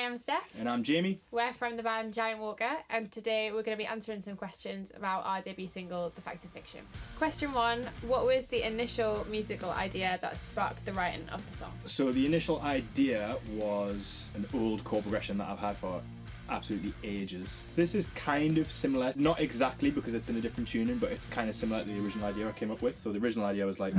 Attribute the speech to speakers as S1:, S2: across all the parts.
S1: am Steph.
S2: And I'm Jamie.
S1: We're from the band Giant Walker, and today we're going to be answering some questions about our debut single, The Fact and Fiction. Question 1, what was the initial musical idea that sparked the writing of the song?
S2: So the initial idea was an old chord progression that I've had for absolutely ages. This is kind of similar, not exactly because it's in a different tuning, but it's kind of similar to the original idea I came up with. So the original idea was like...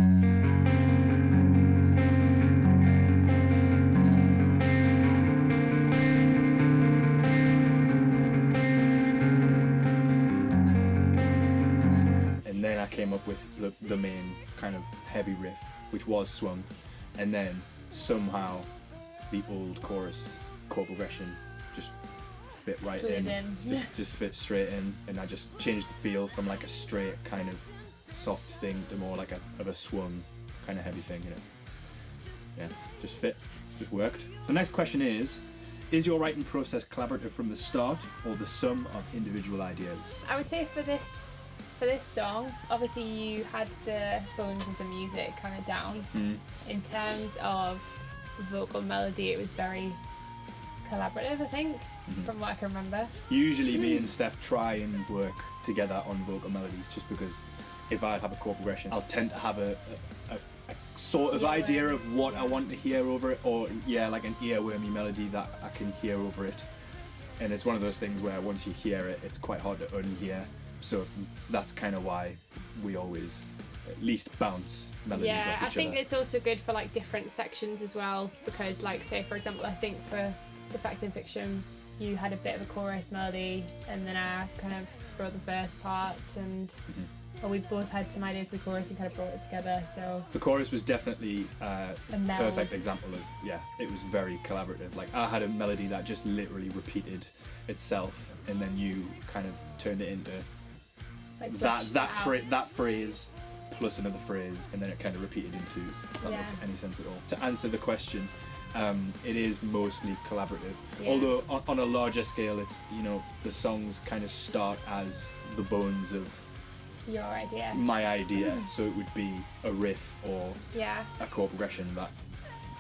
S2: And then I came up with the main kind of heavy riff, which was swung, and then somehow the old chorus chord progression just fit right in. Just fit straight in, and I just changed the feel from like a straight kind of soft thing to more like a swung kind of heavy thing, you know. Yeah, just fit, just worked. The next question is your writing process collaborative from the start or the sum of individual ideas?
S1: I would say for this song, obviously you had the bones of the music kind of down. In terms of vocal melody, it was very collaborative, I think, from what I can remember.
S2: Usually me and Steph try and work together on vocal melodies, just because if I have a chord progression, I'll tend to have a sort of idea of what I want to hear over it, or like an earwormy melody that I can hear over it. And it's one of those things where once you hear it, it's quite hard to unhear. So that's kind of why we always at least bounce melodies off each other.
S1: I think it's also good for like different sections as well, because like, say for example, I think for The Fact and Fiction you had a bit of a chorus melody, and then I kind of brought the verse parts, and we both had some ideas of the chorus and kind of brought it together. So
S2: the chorus was definitely a perfect example of, it was very collaborative. Like I had a melody that just literally repeated itself, and then you kind of turned it into like that phrase plus another phrase, and then it kind of repeated in twos. If that makes any sense at all. To answer the question, it is mostly collaborative. Although on a larger scale, it's, you know, the songs kind of start as the bones of
S1: your idea,
S2: my idea. So it would be a riff or a chord progression that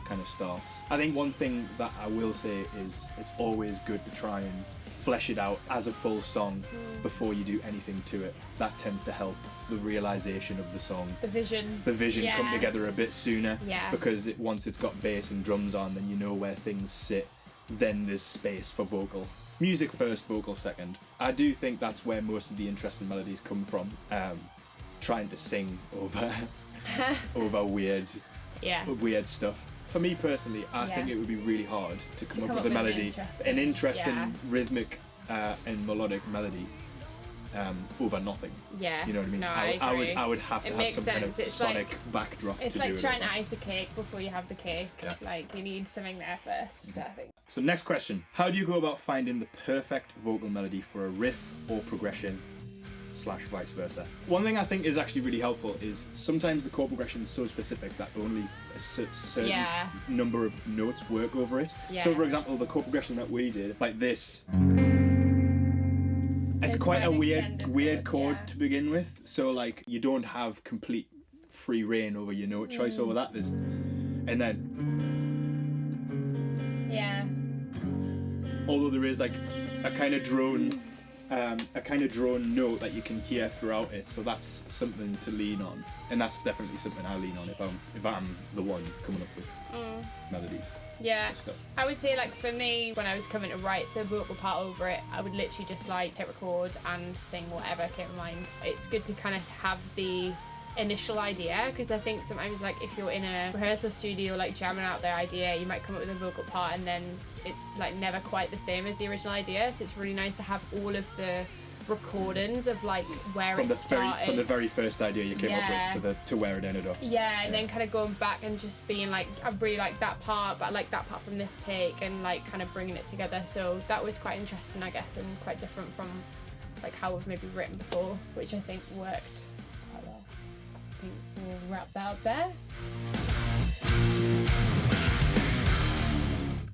S2: kind of starts. I think one thing that I will say is it's always good to try and flesh it out as a full song before you do anything to it. That tends to help the realization of the song. The vision come together a bit sooner. Because once it's got bass and drums on, then you know where things sit. Then there's space for vocal. Music first, vocal second. I do think that's where most of the interesting melodies come from. Trying to sing over weird stuff. For me personally, I think it would be really hard to come up with a melody, an interesting rhythmic and melodic melody over nothing.
S1: Yeah,
S2: you know what I mean.
S1: No,
S2: I would have to have some kind of sonic backdrop.
S1: It's
S2: to
S1: like
S2: do
S1: trying to ice a cake before you have the cake. Like you need something there first. I think.
S2: So next question: how do you go about finding the perfect vocal melody for a riff or progression? / vice versa. One thing I think is actually really helpful is sometimes the chord progression is so specific that only a certain number of notes work over it. So for example, the chord progression that we did, like this, it's quite a weird chord to begin with. So like you don't have complete free reign over your note choice over that. And then although there is like a kind of drone note that you can hear throughout it, so that's something to lean on, and that's definitely something I lean on if I'm the one coming up with melodies. Stuff.
S1: I would say, like, for me, when I was coming to write the vocal part over it, I would literally just like hit record and sing whatever came to mind. It's good to kind of have the initial idea, because I think sometimes, like, if you're in a rehearsal studio like jamming out their idea, you might come up with a vocal part and then it's like never quite the same as the original idea. So it's really nice to have all of the recordings of like where it started
S2: from the very first idea you came up with to where it ended up.
S1: And then kind of going back and just being like, I really like that part, but I like that part from this take, and like kind of bringing it together. So that was quite interesting, I guess, and quite different from like how we've maybe written before, which I think worked quite well. I think we'll wrap that up there.